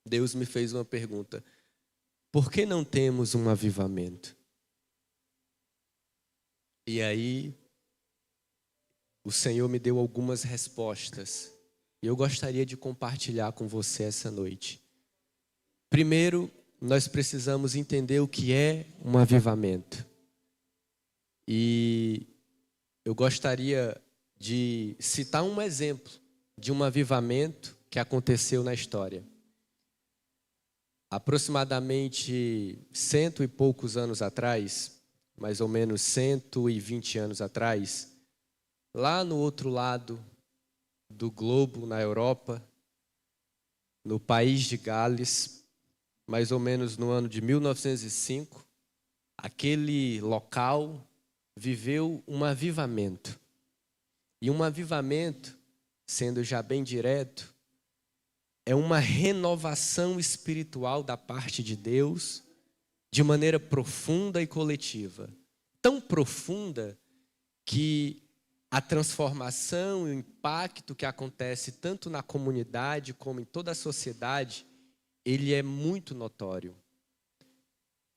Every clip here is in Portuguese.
Deus me fez uma pergunta: por que não temos um avivamento? E aí, o Senhor me deu algumas respostas. E eu gostaria de compartilhar com você essa noite. Primeiro, nós precisamos entender o que é um avivamento. E eu gostaria de citar um exemplo de um avivamento que aconteceu na história. Aproximadamente 100 e poucos anos atrás, mais ou menos 120 anos atrás, lá no outro lado do globo, na Europa, no país de Gales, mais ou menos no ano de 1905, aquele local viveu um avivamento. E um avivamento, sendo já bem direto, é uma renovação espiritual da parte de Deus, de maneira profunda e coletiva. Tão profunda que a transformação e o impacto que acontece tanto na comunidade como em toda a sociedade, ele é muito notório.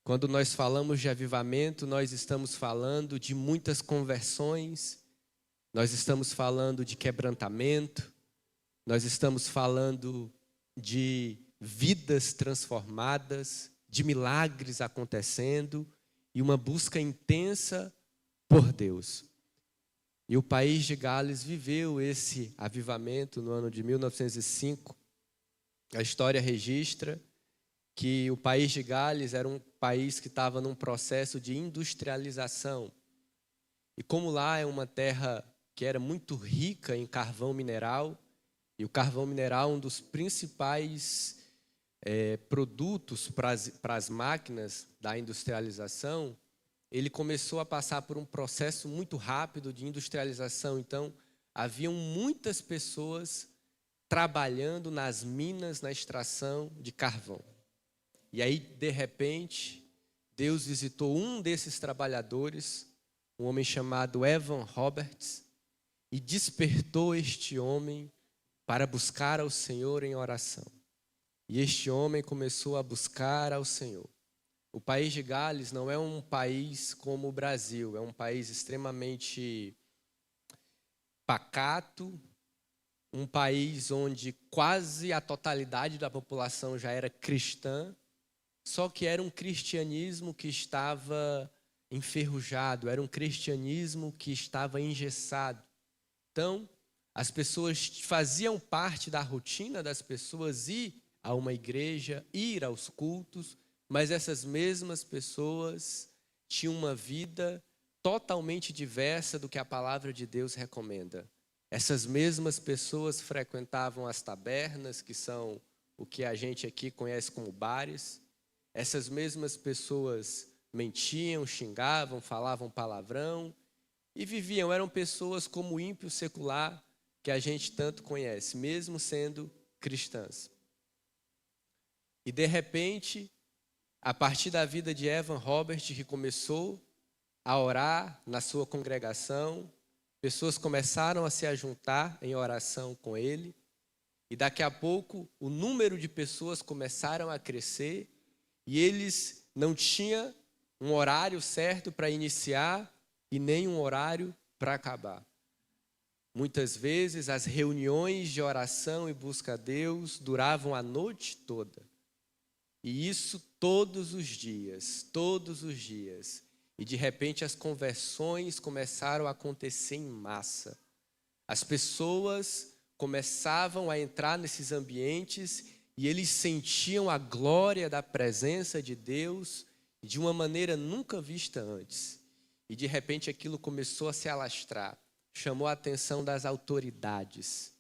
Quando nós falamos de avivamento, nós estamos falando de muitas conversões, nós estamos falando de quebrantamento, nós estamos falando de vidas transformadas, de milagres acontecendo e uma busca intensa por Deus. E o país de Gales viveu esse avivamento no ano de 1905. A história registra que o país de Gales era um país que estava num processo de industrialização. E como lá é uma terra que era muito rica em carvão mineral, e o carvão mineral é um dos principais produtos para as máquinas da industrialização, ele começou a passar por um processo muito rápido de industrialização. Então, haviam muitas pessoas trabalhando nas minas, na extração de carvão. E aí, de repente, Deus visitou um desses trabalhadores, um homem chamado Evan Roberts, e despertou este homem para buscar ao Senhor em oração. E este homem começou a buscar ao Senhor. O país de Gales não é um país como o Brasil, é um país extremamente pacato, um país onde quase a totalidade da população já era cristã, só que era um cristianismo que estava enferrujado, era um cristianismo que estava engessado. Então, as pessoas faziam parte da rotina das pessoas ir a uma igreja, ir aos cultos, mas essas mesmas pessoas tinham uma vida totalmente diversa do que a palavra de Deus recomenda. Essas mesmas pessoas frequentavam as tabernas, que são o que a gente aqui conhece como bares. Essas mesmas pessoas mentiam, xingavam, falavam palavrão e viviam, eram pessoas como o ímpio secular que a gente tanto conhece, mesmo sendo cristãs. E de repente, a partir da vida de Evan Robert, que começou a orar na sua congregação, pessoas começaram a se ajuntar em oração com ele, e daqui a pouco o número de pessoas começaram a crescer, e eles não tinham um horário certo para iniciar e nem um horário para acabar. Muitas vezes as reuniões de oração e busca a Deus duravam a noite toda. E isso todos os dias, todos os dias. E de repente as conversões começaram a acontecer em massa. As pessoas começavam a entrar nesses ambientes e eles sentiam a glória da presença de Deus de uma maneira nunca vista antes. E de repente aquilo começou a se alastrar, chamou a atenção das autoridades.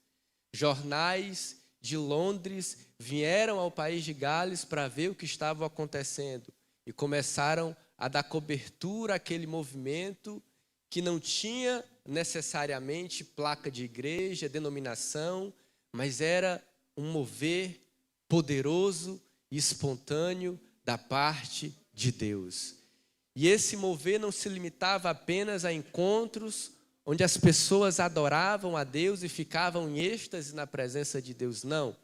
Jornais de Londres vieram ao país de Gales para ver o que estava acontecendo e começaram a dar cobertura àquele movimento que não tinha necessariamente placa de igreja, denominação, mas era um mover poderoso e espontâneo da parte de Deus. E esse mover não se limitava apenas a encontros onde as pessoas adoravam a Deus e ficavam em êxtase na presença de Deus, não.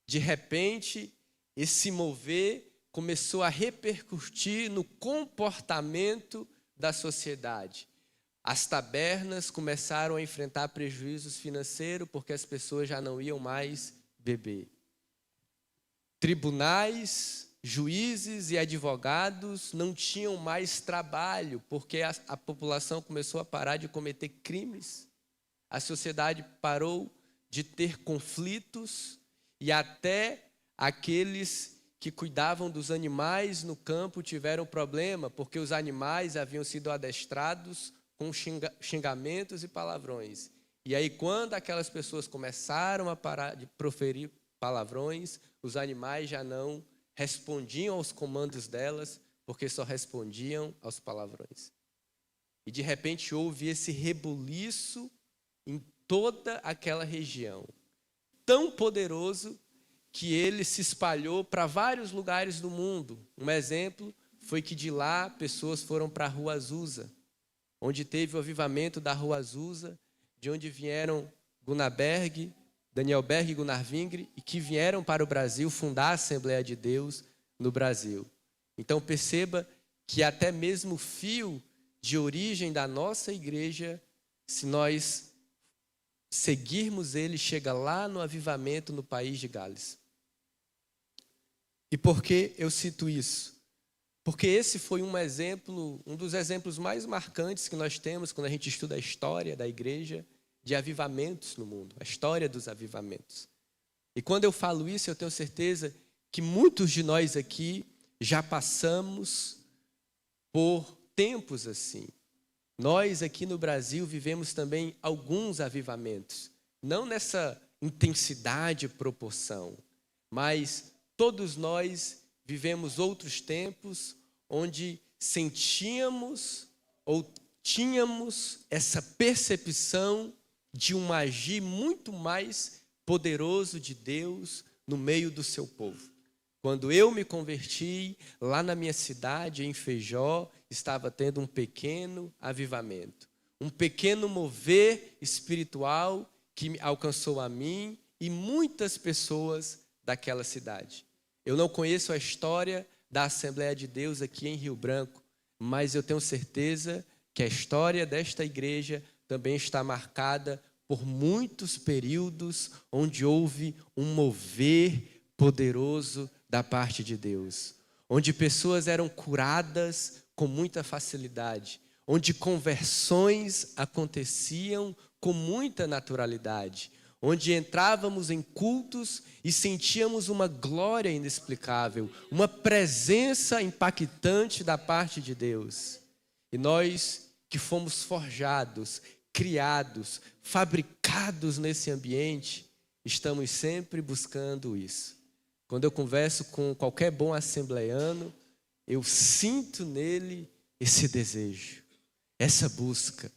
De repente, esse mover começou a repercutir no comportamento da sociedade. As tabernas começaram a enfrentar prejuízos financeiros porque as pessoas já não iam mais beber. Tribunais, juízes e advogados não tinham mais trabalho porque a população começou a parar de cometer crimes. A sociedade parou de ter conflitos e até aqueles que cuidavam dos animais no campo tiveram problema porque os animais haviam sido adestrados com xingamentos e palavrões. E aí, quando aquelas pessoas começaram a parar de proferir palavrões, os animais já não respondiam aos comandos delas, porque só respondiam aos palavrões. E de repente houve esse rebuliço em toda aquela região, tão poderoso que ele se espalhou para vários lugares do mundo. Um exemplo foi que de lá pessoas foram para a Rua Azusa, onde teve o avivamento da Rua Azusa, de onde vieram Gunnar Berg, Daniel Berg e Gunnar Vingre, e que vieram para o Brasil fundar a Assembleia de Deus no Brasil. Então perceba que até mesmo o fio de origem da nossa igreja, se nós seguirmos ele, chega lá no avivamento no país de Gales. E por que eu cito isso? Porque esse foi um exemplo, um dos exemplos mais marcantes que nós temos quando a gente estuda a história da igreja de avivamentos no mundo, a história dos avivamentos. E quando eu falo isso, eu tenho certeza que muitos de nós aqui já passamos por tempos assim. Nós aqui no Brasil vivemos também alguns avivamentos, não nessa intensidade e proporção, mas todos nós vivemos outros tempos onde sentíamos ou tínhamos essa percepção de um agir muito mais poderoso de Deus no meio do seu povo. Quando eu me converti, lá na minha cidade, em Feijó, estava tendo um pequeno avivamento, um pequeno mover espiritual que alcançou a mim e muitas pessoas daquela cidade. Eu não conheço a história da Assembleia de Deus aqui em Rio Branco, mas eu tenho certeza que a história desta igreja também está marcada por muitos períodos onde houve um mover poderoso da parte de Deus, onde pessoas eram curadas com muita facilidade, onde conversões aconteciam com muita naturalidade, onde entrávamos em cultos e sentíamos uma glória inexplicável, uma presença impactante da parte de Deus. E nós que fomos forjados, criados, fabricados nesse ambiente, estamos sempre buscando isso. Quando eu converso com qualquer bom assembleiano, eu sinto nele esse desejo, essa busca.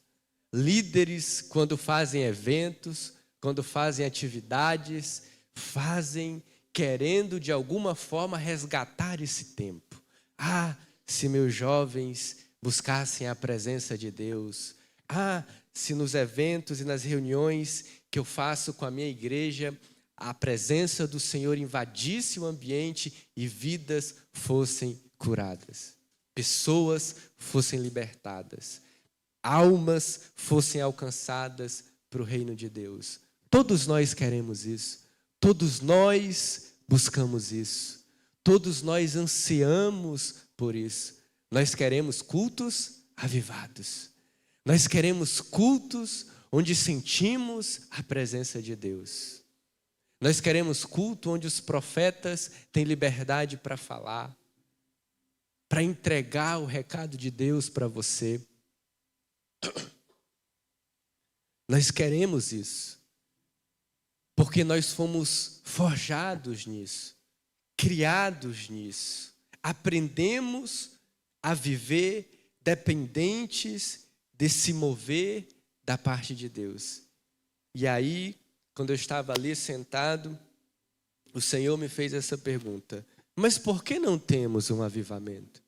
Líderes, quando fazem eventos, quando fazem atividades, fazem querendo de alguma forma resgatar esse tempo. Ah, se meus jovens buscassem a presença de Deus. Ah, se nos eventos e nas reuniões que eu faço com a minha igreja, a presença do Senhor invadisse o ambiente e vidas fossem curadas. Pessoas fossem libertadas. Almas fossem alcançadas para o reino de Deus. Todos nós queremos isso. Todos nós buscamos isso. Todos nós ansiamos por isso. Nós queremos cultos avivados. Nós queremos cultos onde sentimos a presença de Deus. Nós queremos culto onde os profetas têm liberdade para falar, para entregar o recado de Deus para você. Nós queremos isso, porque nós fomos forjados nisso, criados nisso, aprendemos a viver dependentes desse mover da parte de Deus. E aí, quando eu estava ali sentado, o Senhor me fez essa pergunta: mas por que não temos um avivamento?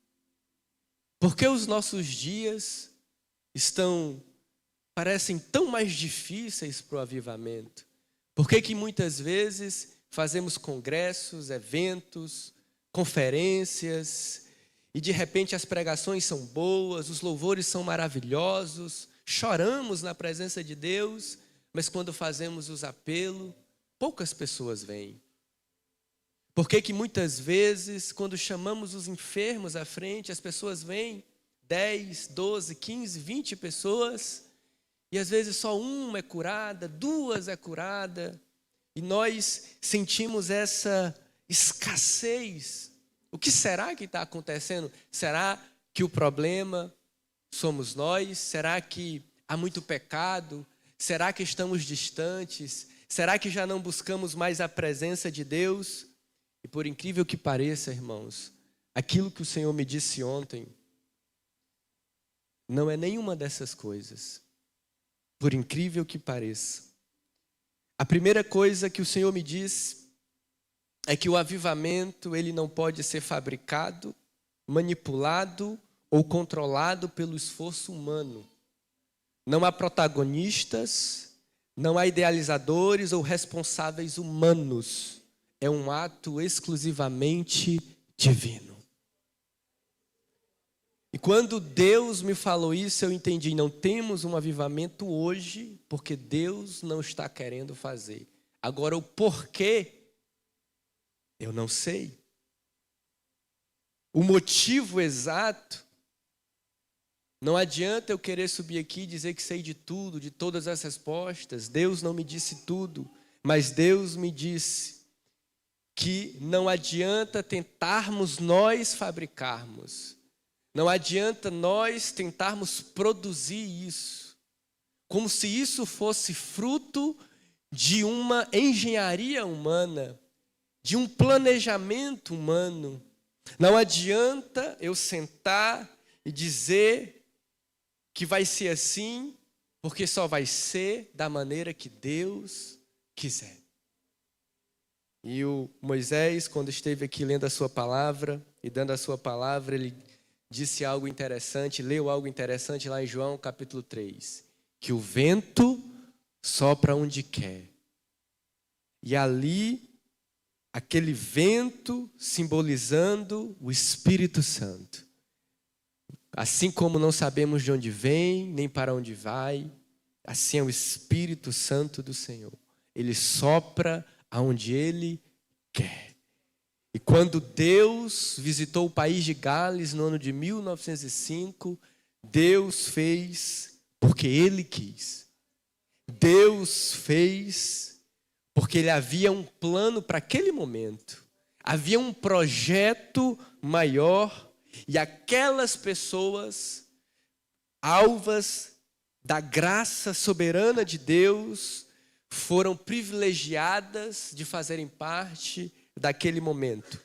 Por que os nossos dias parecem tão mais difíceis para o avivamento? Por que muitas vezes fazemos congressos, eventos, conferências, e de repente as pregações são boas, os louvores são maravilhosos, choramos na presença de Deus, mas quando fazemos os apelos, poucas pessoas vêm. Por que muitas vezes, quando chamamos os enfermos à frente, as pessoas vêm 10, 12, 15, 20 pessoas, e às vezes só uma é curada, duas é curada, e nós sentimos essa escassez. O que será que está acontecendo? Será que o problema somos nós? Será que há muito pecado? Será que estamos distantes? Será que já não buscamos mais a presença de Deus? E por incrível que pareça, irmãos, aquilo que o Senhor me disse ontem não é nenhuma dessas coisas. Por incrível que pareça. A primeira coisa que o Senhor me disse é que o avivamento, ele não pode ser fabricado, manipulado ou controlado pelo esforço humano. Não há protagonistas, não há idealizadores ou responsáveis humanos. É um ato exclusivamente divino. E quando Deus me falou isso, eu entendi, não temos um avivamento hoje, porque Deus não está querendo fazer. Agora, o porquê, eu não sei. O motivo exato, não adianta eu querer subir aqui e dizer que sei de tudo, de todas as respostas. Deus não me disse tudo, mas Deus me disse que não adianta tentarmos nós fabricarmos. Não adianta nós tentarmos produzir isso, como se isso fosse fruto de uma engenharia humana, de um planejamento humano. Não adianta eu sentar e dizer que vai ser assim, porque só vai ser da maneira que Deus quiser. E o Moisés, quando esteve aqui lendo a sua palavra e dando a sua palavra, ele disse algo interessante, leu algo interessante lá em João capítulo 3, que o vento sopra onde quer. E ali, aquele vento simbolizando o Espírito Santo. Assim como não sabemos de onde vem, nem para onde vai, assim é o Espírito Santo do Senhor. Ele sopra aonde Ele quer. E quando Deus visitou o país de Gales no ano de 1905, Deus fez porque Ele quis. Deus fez porque Ele havia um plano para aquele momento. Havia um projeto maior e aquelas pessoas, alvas da graça soberana de Deus, foram privilegiadas de fazerem parte daquele momento.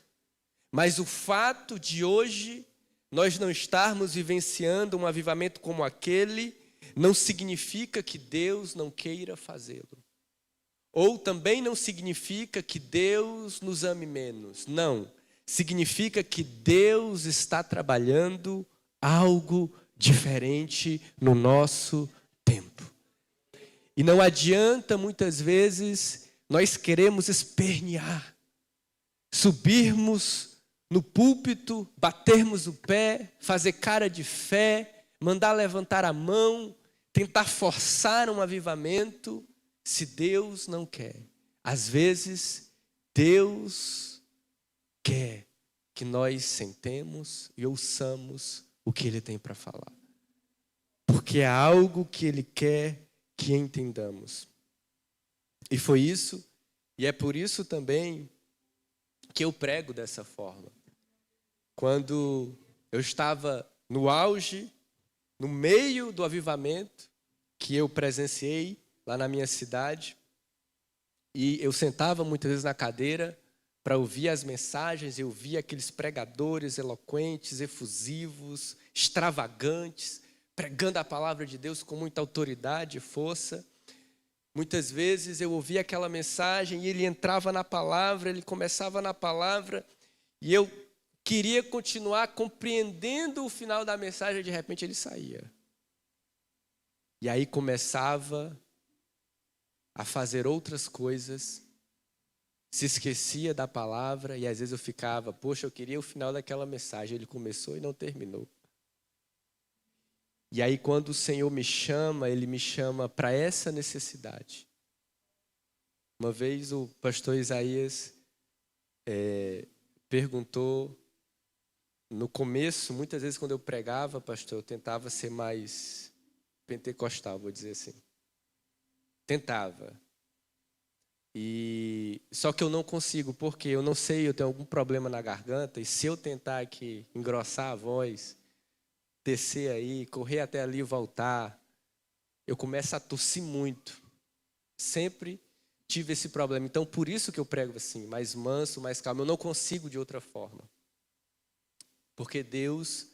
Mas o fato de hoje nós não estarmos vivenciando um avivamento como aquele não significa que Deus não queira fazê-lo. Ou também não significa que Deus nos ame menos. Não. Significa que Deus está trabalhando algo diferente no nosso tempo. E não adianta muitas vezes nós queremos espernear, subirmos no púlpito, batermos o pé, fazer cara de fé, mandar levantar a mão, tentar forçar um avivamento, se Deus não quer. Às vezes, Deus quer que nós sentemos e ouçamos o que Ele tem para falar. Porque é algo que Ele quer que entendamos. E foi isso, e é por isso também que eu prego dessa forma. Quando eu estava no auge, no meio do avivamento que eu presenciei lá na minha cidade, e eu sentava muitas vezes na cadeira para ouvir as mensagens, eu via aqueles pregadores eloquentes, efusivos, extravagantes, pregando a palavra de Deus com muita autoridade e força. Muitas vezes eu ouvia aquela mensagem e ele entrava na palavra, ele começava na palavra e eu queria continuar compreendendo o final da mensagem, de repente ele saía. E aí começava a fazer outras coisas, se esquecia da palavra e às vezes eu ficava, poxa, eu queria o final daquela mensagem. Ele começou e não terminou. E aí quando o Senhor me chama, Ele me chama para essa necessidade. Uma vez o pastor Isaías perguntou, no começo, muitas vezes quando eu pregava, pastor, eu tentava ser mais pentecostal, vou dizer assim. Tentava. Só que eu não consigo, porque eu não sei, eu tenho algum problema na garganta, e se eu tentar aqui engrossar a voz, descer aí, correr até ali e voltar, eu começo a tossir muito. Sempre tive esse problema. Então, por isso que eu prego assim, mais manso, mais calmo. Eu não consigo de outra forma. Porque Deus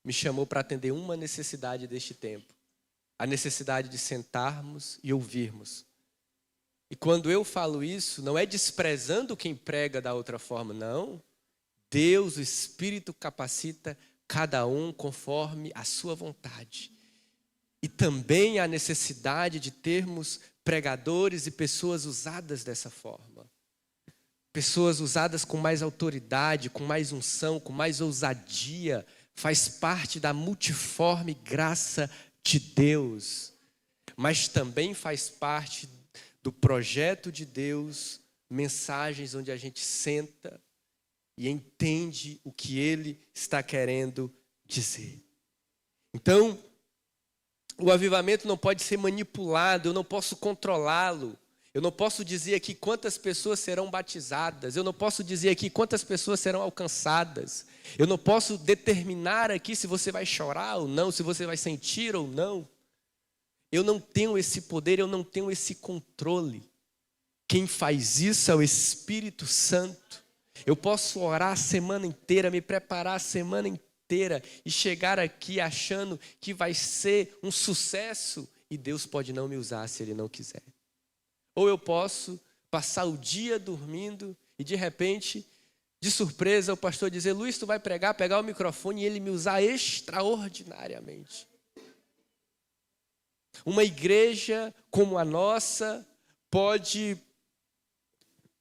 me chamou para atender uma necessidade deste tempo. A necessidade de sentarmos e ouvirmos. E quando eu falo isso, não é desprezando quem prega da outra forma, não. Deus, o Espírito, capacita cada um conforme a sua vontade. E também a necessidade de termos pregadores e pessoas usadas dessa forma. Pessoas usadas com mais autoridade, com mais unção, com mais ousadia. Faz parte da multiforme graça de Deus. Mas também faz parte do projeto de Deus, mensagens onde a gente senta e entende o que Ele está querendo dizer. Então, o avivamento não pode ser manipulado, eu não posso controlá-lo. Eu não posso dizer aqui quantas pessoas serão batizadas, eu não posso dizer aqui quantas pessoas serão alcançadas. Eu não posso determinar aqui se você vai chorar ou não, se você vai sentir ou não. Eu não tenho esse poder, eu não tenho esse controle. Quem faz isso é o Espírito Santo. Eu posso orar a semana inteira, me preparar a semana inteira e chegar aqui achando que vai ser um sucesso e Deus pode não me usar se Ele não quiser. Ou eu posso passar o dia dormindo e de repente, de surpresa, o pastor dizer, Luiz, tu vai pregar, pegar o microfone e ele me usar extraordinariamente. Uma igreja como a nossa pode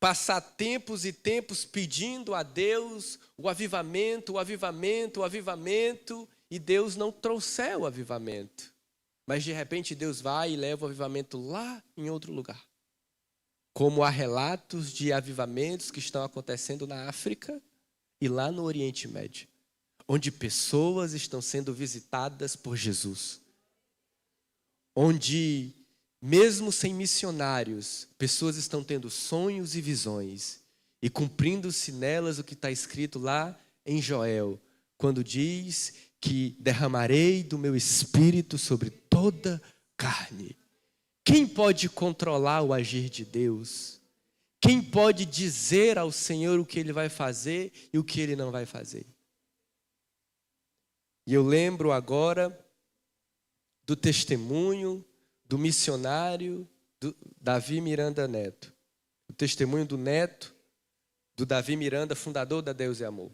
passar tempos e tempos pedindo a Deus o avivamento, o avivamento, o avivamento, e Deus não trouxer o avivamento. Mas de repente Deus vai e leva o avivamento lá em outro lugar. Como há relatos de avivamentos que estão acontecendo na África e lá no Oriente Médio, onde pessoas estão sendo visitadas por Jesus. Onde, mesmo sem missionários, pessoas estão tendo sonhos e visões e cumprindo-se nelas o que está escrito lá em Joel, quando diz que derramarei do meu espírito sobre toda carne. Quem pode controlar o agir de Deus? Quem pode dizer ao Senhor o que Ele vai fazer e o que Ele não vai fazer? E eu lembro agora do testemunho do missionário Davi Miranda Neto. O testemunho do neto do Davi Miranda, fundador da Deus e Amor.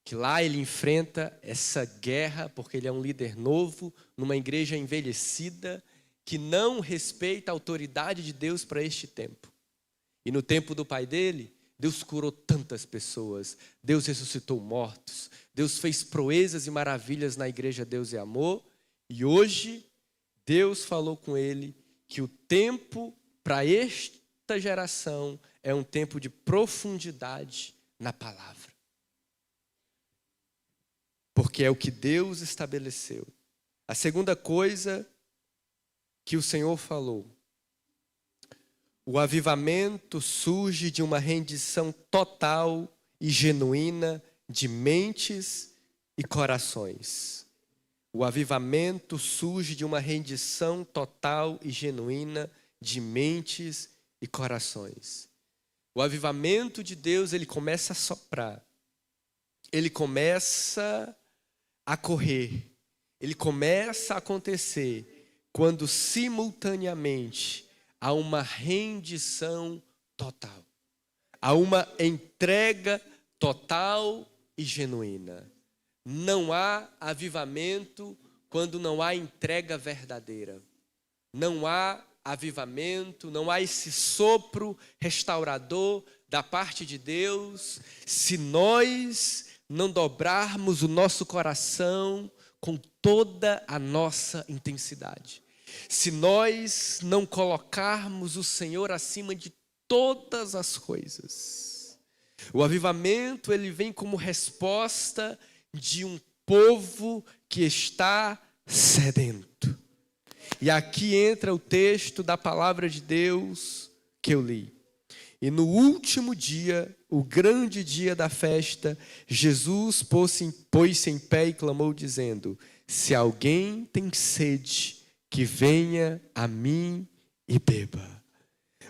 Que lá ele enfrenta essa guerra, porque ele é um líder novo, numa igreja envelhecida, que não respeita a autoridade de Deus para este tempo. E no tempo do pai dele, Deus curou tantas pessoas, Deus ressuscitou mortos, Deus fez proezas e maravilhas na igreja Deus e Amor, e hoje Deus falou com ele que o tempo para esta geração é um tempo de profundidade na palavra. Porque é o que Deus estabeleceu. A segunda coisa que o Senhor falou: o avivamento surge de uma rendição total e genuína de mentes e corações. O avivamento surge de uma rendição total e genuína de mentes e corações. O avivamento de Deus, ele começa a soprar. Ele começa a correr. Ele começa a acontecer quando simultaneamente há uma rendição total. Há uma entrega total e genuína. Não há avivamento quando não há entrega verdadeira. Não há avivamento, não há esse sopro restaurador da parte de Deus, se nós não dobrarmos o nosso coração com toda a nossa intensidade. Se nós não colocarmos o Senhor acima de todas as coisas. O avivamento, ele vem como resposta de um povo que está sedento. E aqui entra o texto da palavra de Deus que eu li. E no último dia, o grande dia da festa, Jesus pôs-se em pé e clamou dizendo: se alguém tem sede, que venha a mim e beba.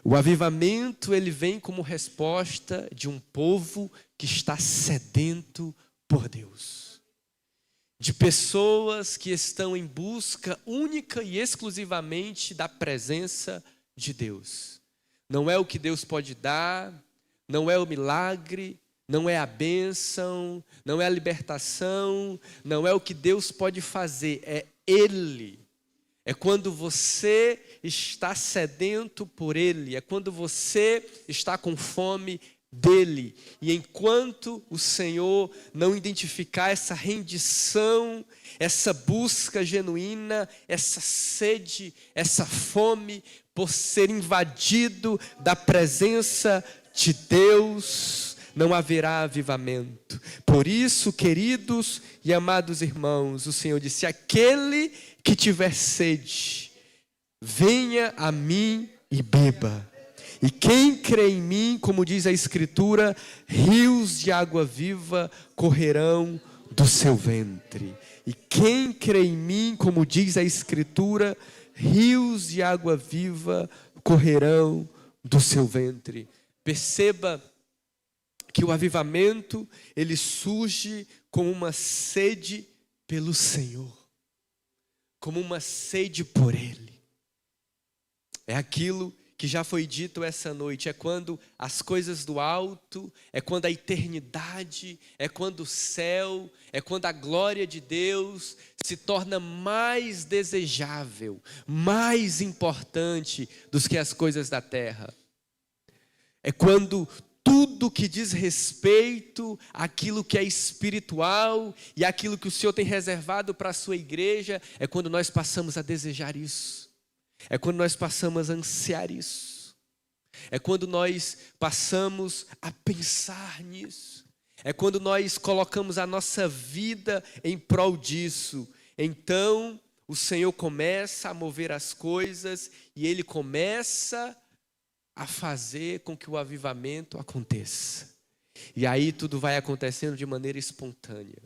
O avivamento, ele vem como resposta de um povo que está sedento por Deus. De pessoas que estão em busca única e exclusivamente da presença de Deus. Não é o que Deus pode dar, não é o milagre, não é a bênção, não é a libertação, não é o que Deus pode fazer, é Ele. É quando você está sedento por Ele, é quando você está com fome dEle. E enquanto o Senhor não identificar essa rendição, essa busca genuína, essa sede, essa fome por ser invadido da presença de Deus, não haverá avivamento. Por isso, queridos e amados irmãos, o Senhor disse: aquele que tiver sede, venha a mim e beba. E quem crê em mim, como diz a Escritura, rios de água viva correrão do seu ventre. E quem crê em mim, como diz a Escritura, rios de água viva correrão do seu ventre. Perceba que o avivamento, ele surge como uma sede pelo Senhor, como uma sede por Ele. É aquilo que já foi dito essa noite, é quando as coisas do alto, é quando a eternidade, é quando o céu, é quando a glória de Deus se torna mais desejável, mais importante do que as coisas da terra. É quando tudo que diz respeito àquilo que é espiritual e àquilo que o Senhor tem reservado para a sua igreja, é quando nós passamos a desejar isso. É quando nós passamos a ansiar isso. É quando nós passamos a pensar nisso. É quando nós colocamos a nossa vida em prol disso. Então, o Senhor começa a mover as coisas e Ele começa a fazer com que o avivamento aconteça. E aí tudo vai acontecendo de maneira espontânea.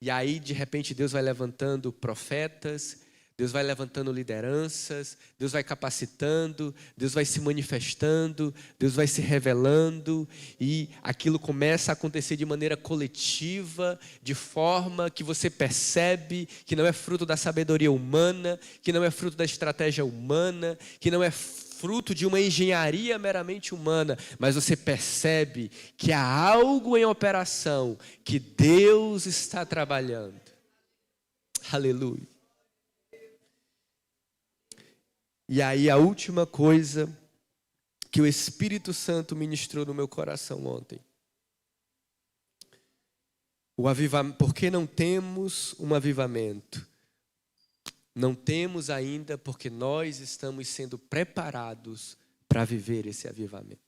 E aí, de repente, Deus vai levantando profetas, Deus vai levantando lideranças, Deus vai capacitando, Deus vai se manifestando, Deus vai se revelando, e aquilo começa a acontecer de maneira coletiva, de forma que você percebe que não é fruto da sabedoria humana, que não é fruto da estratégia humana, que não é fruto de uma engenharia meramente humana, mas você percebe que há algo em operação, que Deus está trabalhando. Aleluia. E aí a última coisa que o Espírito Santo ministrou no meu coração ontem. O avivamento. Por que não temos um avivamento? Não temos ainda porque nós estamos sendo preparados para viver esse avivamento.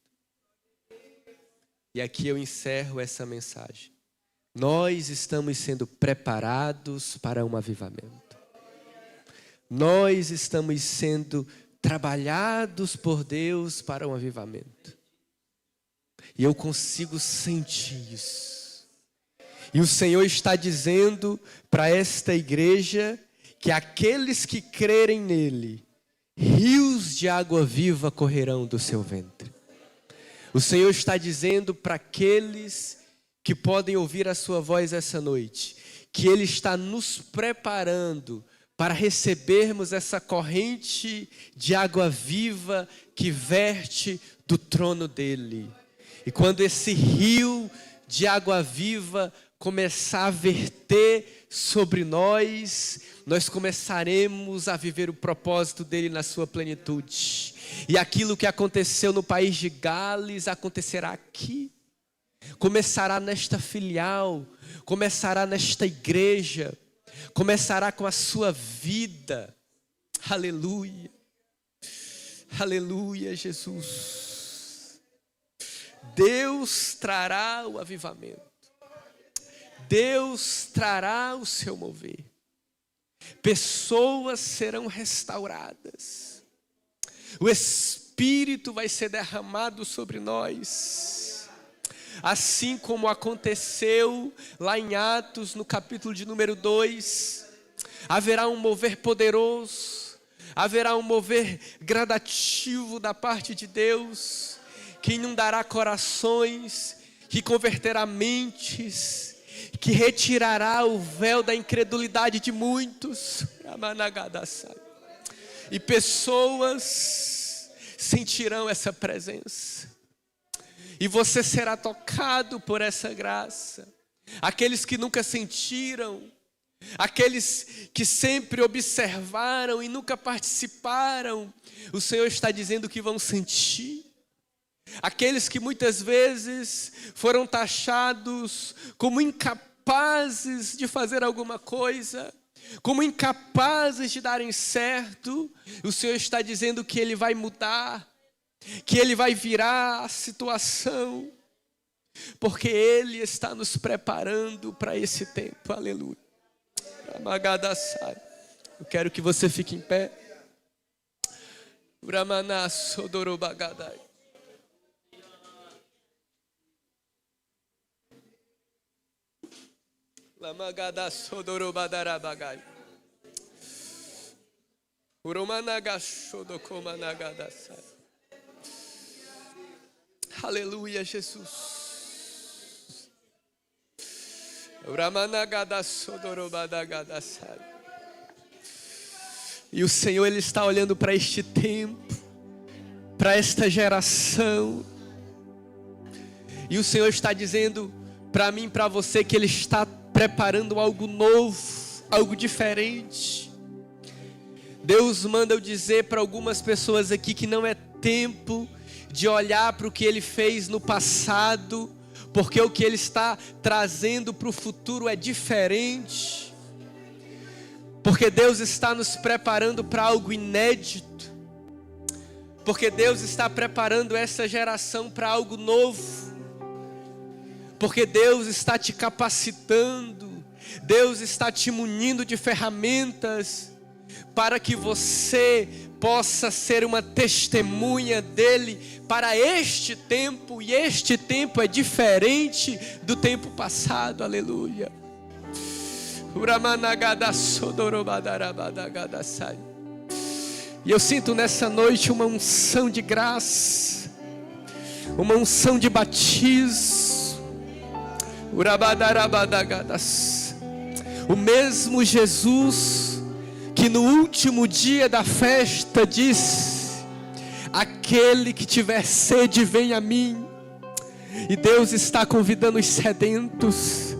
E aqui eu encerro essa mensagem. Nós estamos sendo preparados para um avivamento. Nós estamos sendo trabalhados por Deus para um avivamento. E eu consigo sentir isso. E o Senhor está dizendo para esta igreja que aqueles que crerem nele, rios de água viva correrão do seu ventre. O Senhor está dizendo para aqueles que podem ouvir a sua voz essa noite, que Ele está nos preparando para recebermos essa corrente de água viva que verte do trono dele. E quando esse rio de água viva começar a verter sobre nós, nós começaremos a viver o propósito dele na sua plenitude. E aquilo que aconteceu no país de Gales acontecerá aqui. Começará nesta filial, começará nesta igreja, começará com a sua vida. Aleluia, aleluia, Jesus. Deus trará o avivamento, Deus trará o seu mover, pessoas serão restauradas, o Espírito vai ser derramado sobre nós, assim como aconteceu lá em Atos, no capítulo de número 2, haverá um mover poderoso, haverá um mover gradativo da parte de Deus, que inundará corações, que converterá mentes, que retirará o véu da incredulidade de muitos, e pessoas sentirão essa presença, e você será tocado por essa graça. Aqueles que nunca sentiram, aqueles que sempre observaram e nunca participaram, o Senhor está dizendo que vão sentir. Aqueles que muitas vezes foram taxados como incapazes de fazer alguma coisa, como incapazes de darem certo, o Senhor está dizendo que Ele vai mudar, que Ele vai virar a situação, porque Ele está nos preparando para esse tempo. Aleluia. Eu quero que você fique em pé. Aleluia, Jesus. E o Senhor, Ele está olhando para este tempo, para esta geração, e o Senhor está dizendo para mim, para você, que Ele está preparando algo novo, algo diferente. Deus manda eu dizer para algumas pessoas aqui que não é tempo de olhar para o que Ele fez no passado, porque o que Ele está trazendo para o futuro é diferente, porque Deus está nos preparando para algo inédito, porque Deus está preparando essa geração para algo novo, porque Deus está te capacitando, Deus está te munindo de ferramentas, para que você possa ser uma testemunha dEle para este tempo, e este tempo é diferente do tempo passado. Aleluia. E eu sinto nessa noite uma unção de graça, uma unção de batismo. O mesmo Jesus que no último dia da festa disse: aquele que tiver sede, vem a mim. E Deus está convidando os sedentos.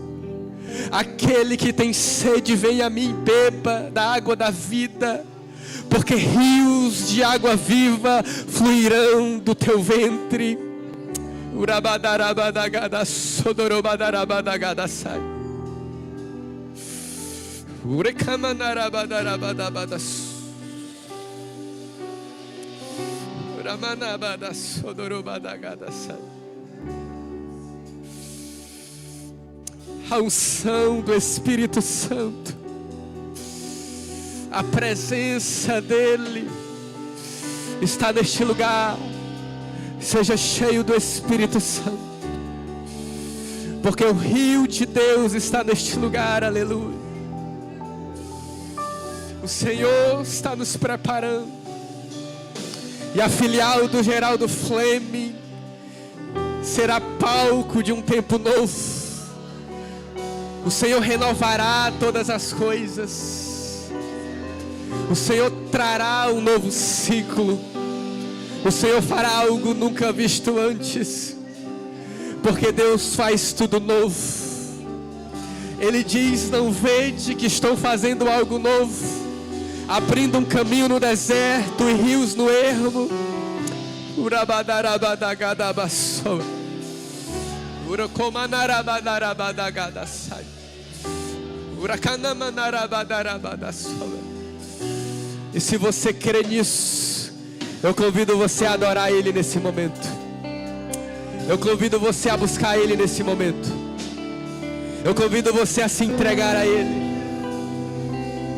Aquele que tem sede, vem a mim, beba da água da vida, porque rios de água viva fluirão do teu ventre. A unção do Espírito Santo, a presença dEle está neste lugar. Seja cheio do Espírito Santo, porque o rio de Deus está neste lugar. Aleluia. O Senhor está nos preparando, e a filial do Geraldo Fleming será palco de um tempo novo. O Senhor renovará todas as coisas, o Senhor trará um novo ciclo, o Senhor fará algo nunca visto antes, porque Deus faz tudo novo. Ele diz: não vede que estou fazendo algo novo, abrindo um caminho no deserto e rios no ermo. E se você crê nisso, eu convido você a adorar Ele nesse momento. Eu convido você a buscar Ele nesse momento. Eu convido você a se entregar a Ele.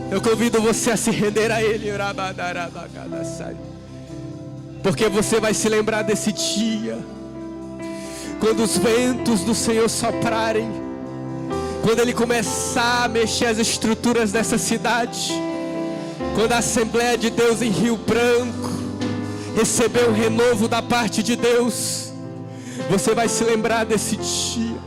Eu convido você a se render a Ele. Porque você vai se lembrar desse dia, quando os ventos do Senhor soprarem, quando Ele começar a mexer as estruturas dessa cidade, quando a Assembleia de Deus em Rio Branco receber o renovo da parte de Deus, você vai se lembrar desse dia.